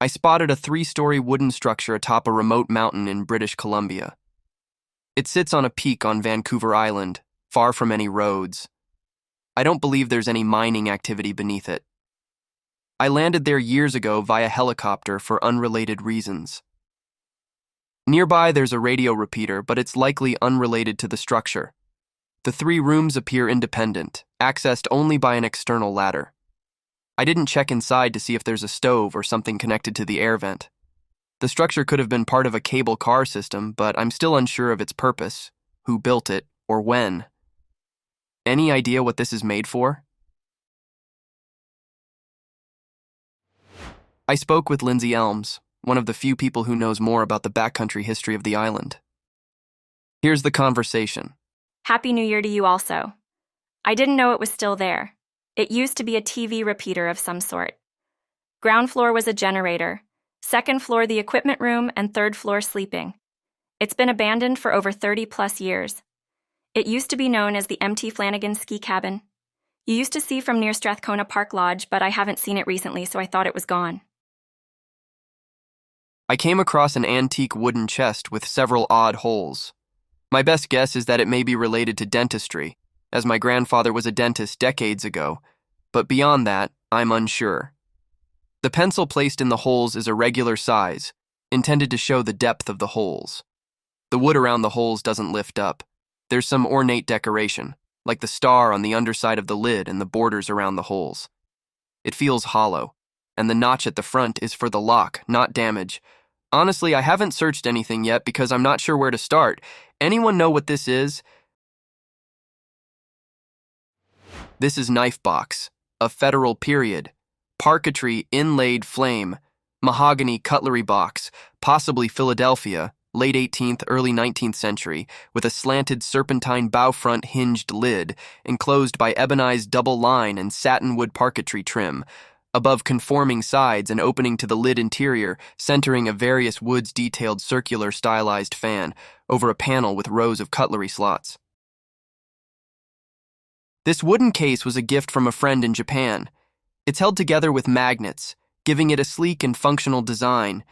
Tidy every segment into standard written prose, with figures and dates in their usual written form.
spotted a 3-story wooden structure atop a remote mountain in British Columbia. It sits on a peak on Vancouver Island, far from any roads. I don't believe there's any mining activity beneath it. I landed there years ago via helicopter for unrelated reasons. Nearby there's a radio repeater, but it's likely unrelated to the structure. The 3 rooms appear independent, accessed only by an external ladder. I didn't check inside to see if there's a stove or something connected to the air vent. The structure could have been part of a cable car system, but I'm still unsure of its purpose, who built it, or when. Any idea what this is made for? I spoke with Lindsay Elms, one of the few people who knows more about the backcountry history of the island. Here's the conversation. Happy New Year to you also. I didn't know it was still there. It used to be a TV repeater of some sort. Ground floor was a generator, second floor the equipment room, and third floor sleeping. It's been abandoned for over 30+ years. It used to be known as the MT Flanagan Ski Cabin. You used to see from near Strathcona Park Lodge, but I haven't seen it recently, so I thought it was gone. I came across an antique wooden chest with several odd holes. My best guess is that it may be related to dentistry, as my grandfather was a dentist decades ago, but beyond that, I'm unsure. The pencil placed in the holes is a regular size, intended to show the depth of the holes. The wood around the holes doesn't lift up. There's some ornate decoration, like the star on the underside of the lid and the borders around the holes. It feels hollow, and the notch at the front is for the lock, not damage. Honestly, I haven't searched anything yet because I'm not sure where to start. Anyone know what this is? This is knife box, a federal period, parquetry inlaid flame, mahogany cutlery box, possibly Philadelphia, late 18th, early 19th century, with a slanted serpentine bow front hinged lid, enclosed by ebonized double line and satinwood parquetry trim, above conforming sides and opening to the lid interior, centering a various woods detailed circular stylized fan over a panel with rows of cutlery slots. This wooden case was a gift from a friend in Japan. It's held together with magnets, giving it a sleek and functional design.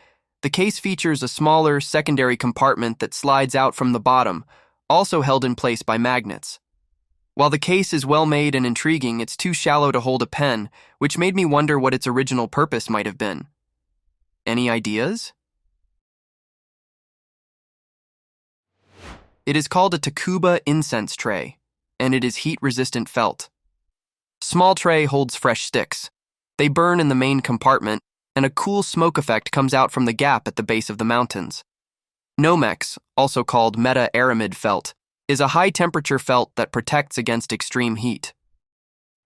The case features a smaller secondary compartment that slides out from the bottom, also held in place by magnets. While the case is well made and intriguing, it's too shallow to hold a pen, which made me wonder what its original purpose might have been. Any ideas? It is called a Takuba incense tray, and it is heat-resistant felt. Small tray holds fresh sticks. They burn in the main compartment, and a cool smoke effect comes out from the gap at the base of the mountains. Nomex, also called meta-aramid felt, is a high-temperature felt that protects against extreme heat.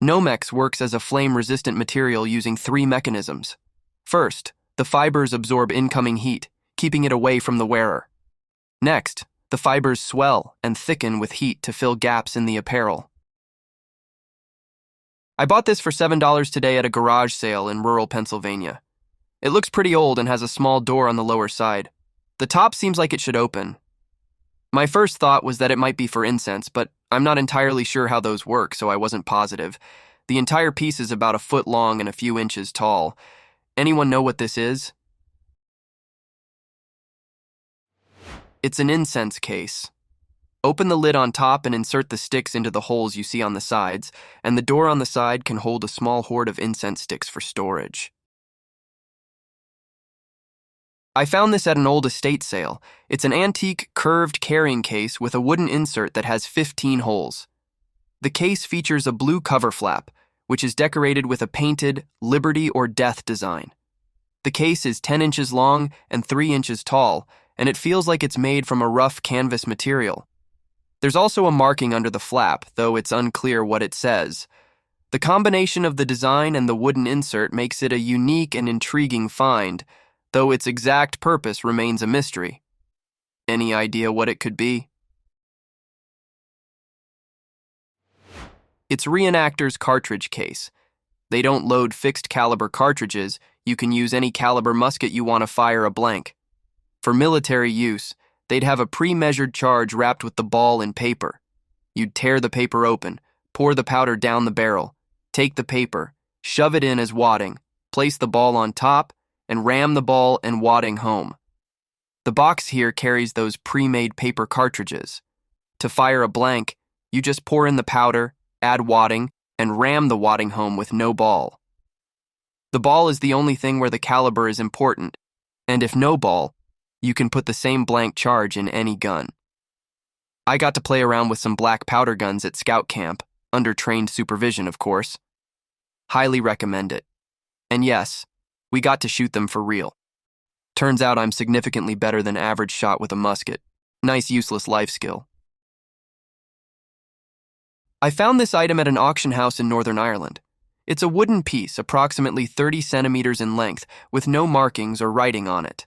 Nomex works as a flame-resistant material using 3 mechanisms. First, the fibers absorb incoming heat, keeping it away from the wearer. Next, the fibers swell and thicken with heat to fill gaps in the apparel. I bought this for $7 today at a garage sale in rural Pennsylvania. It looks pretty old and has a small door on the lower side. The top seems like it should open. My first thought was that it might be for incense, but I'm not entirely sure how those work, so I wasn't positive. The entire piece is about 1 foot long and a few inches tall. Anyone know what this is? It's an incense case. Open the lid on top and insert the sticks into the holes you see on the sides, and the door on the side can hold a small hoard of incense sticks for storage. I found this at an old estate sale. It's an antique, curved carrying case with a wooden insert that has 15 holes. The case features a blue cover flap, which is decorated with a painted Liberty or Death design. The case is 10 inches long and 3 inches tall, and it feels like it's made from a rough canvas material. There's also a marking under the flap, though it's unclear what it says. The combination of the design and the wooden insert makes it a unique and intriguing find, though its exact purpose remains a mystery. Any idea what it could be? It's Reenactor's cartridge case. They don't load fixed caliber cartridges. You can use any caliber musket you want to fire a blank. For military use, they'd have a pre-measured charge wrapped with the ball in paper. You'd tear the paper open, pour the powder down the barrel, take the paper, shove it in as wadding, place the ball on top, and ram the ball and wadding home. The box here carries those pre-made paper cartridges. To fire a blank, you just pour in the powder, add wadding, and ram the wadding home with no ball. The ball is the only thing where the caliber is important, and if no ball, you can put the same blank charge in any gun. I got to play around with some black powder guns at scout camp, under trained supervision, of course. Highly recommend it. And yes, we got to shoot them for real. Turns out I'm significantly better than average shot with a musket. Nice useless life skill. I found this item at an auction house in Northern Ireland. It's a wooden piece approximately 30 centimeters in length with no markings or writing on it.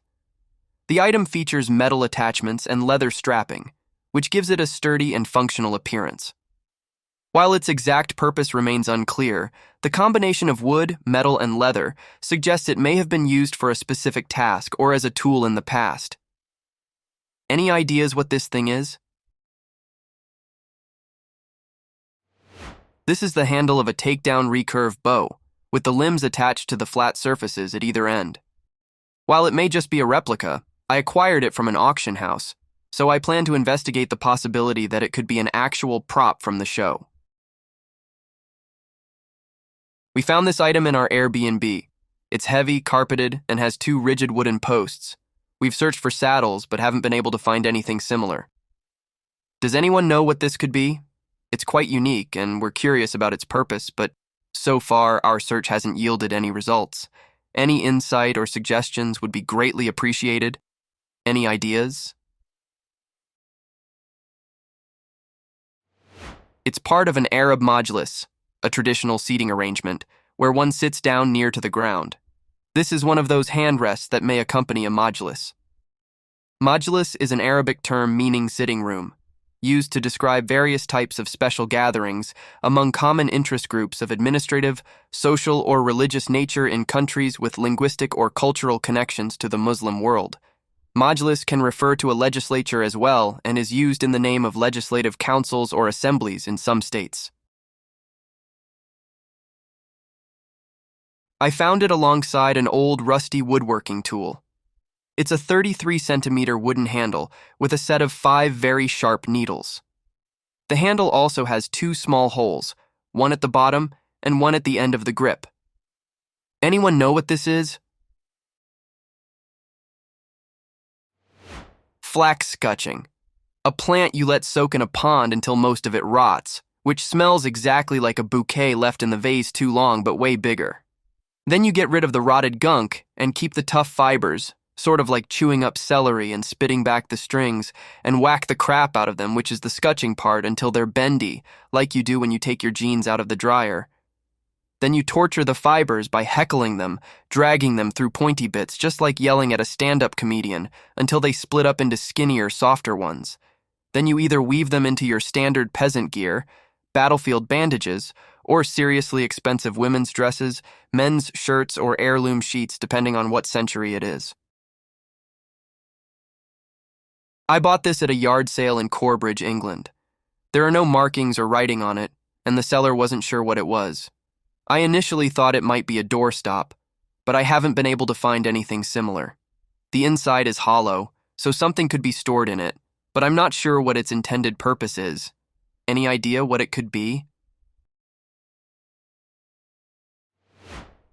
The item features metal attachments and leather strapping, which gives it a sturdy and functional appearance. While its exact purpose remains unclear, the combination of wood, metal, and leather suggests it may have been used for a specific task or as a tool in the past. Any ideas what this thing is? This is the handle of a takedown recurve bow, with the limbs attached to the flat surfaces at either end. While it may just be a replica, I acquired it from an auction house, so I plan to investigate the possibility that it could be an actual prop from the show. We found this item in our Airbnb. It's heavy, carpeted, and has 2 rigid wooden posts. We've searched for saddles, but haven't been able to find anything similar. Does anyone know what this could be? It's quite unique, and we're curious about its purpose, but so far our search hasn't yielded any results. Any insight or suggestions would be greatly appreciated. Any ideas? It's part of an Arab majlis, a traditional seating arrangement, where one sits down near to the ground. This is one of those handrests that may accompany a majlis. Majlis is an Arabic term meaning sitting room, used to describe various types of special gatherings among common interest groups of administrative, social, or religious nature in countries with linguistic or cultural connections to the Muslim world. Majlis can refer to a legislature as well and is used in the name of legislative councils or assemblies in some states. I found it alongside an old rusty woodworking tool. It's a 33-centimeter wooden handle with a set of 5 very sharp needles. The handle also has 2 small holes, one at the bottom and one at the end of the grip. Anyone know what this is? Flax scutching, a plant you let soak in a pond until most of it rots, which smells exactly like a bouquet left in the vase too long but way bigger. Then you get rid of the rotted gunk and keep the tough fibers, sort of like chewing up celery and spitting back the strings, and whack the crap out of them, which is the scutching part, until they're bendy, like you do when you take your jeans out of the dryer. Then you torture the fibers by heckling them, dragging them through pointy bits, just like yelling at a stand-up comedian, until they split up into skinnier, softer ones. Then you either weave them into your standard peasant gear, battlefield bandages, or seriously expensive women's dresses, men's shirts, or heirloom sheets, depending on what century it is. I bought this at a yard sale in Corbridge, England. There are no markings or writing on it, and the seller wasn't sure what it was. I initially thought it might be a doorstop, but I haven't been able to find anything similar. The inside is hollow, so something could be stored in it, but I'm not sure what its intended purpose is. Any idea what it could be?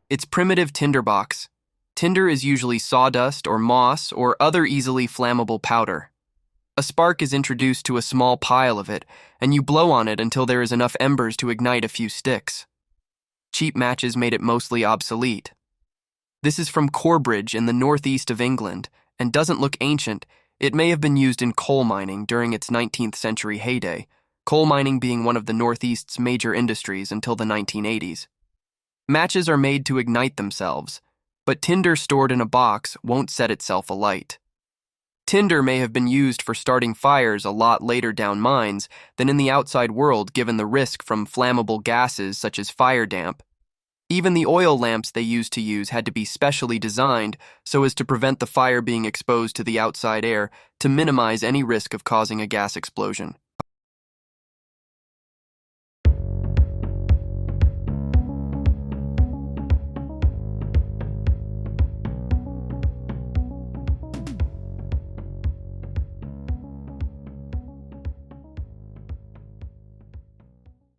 It's primitive tinderbox. Tinder is usually sawdust or moss or other easily flammable powder. A spark is introduced to a small pile of it, and you blow on it until there is enough embers to ignite a few sticks. Cheap matches made it mostly obsolete. This is from Corbridge in the northeast of England, and doesn't look ancient. It may have been used in coal mining during its 19th century heyday, coal mining being one of the Northeast's major industries until the 1980s. Matches are made to ignite themselves, but tinder stored in a box won't set itself alight. Tinder may have been used for starting fires a lot later down mines than in the outside world, given the risk from flammable gases such as fire damp. Even the oil lamps they used to use had to be specially designed so as to prevent the fire being exposed to the outside air to minimize any risk of causing a gas explosion.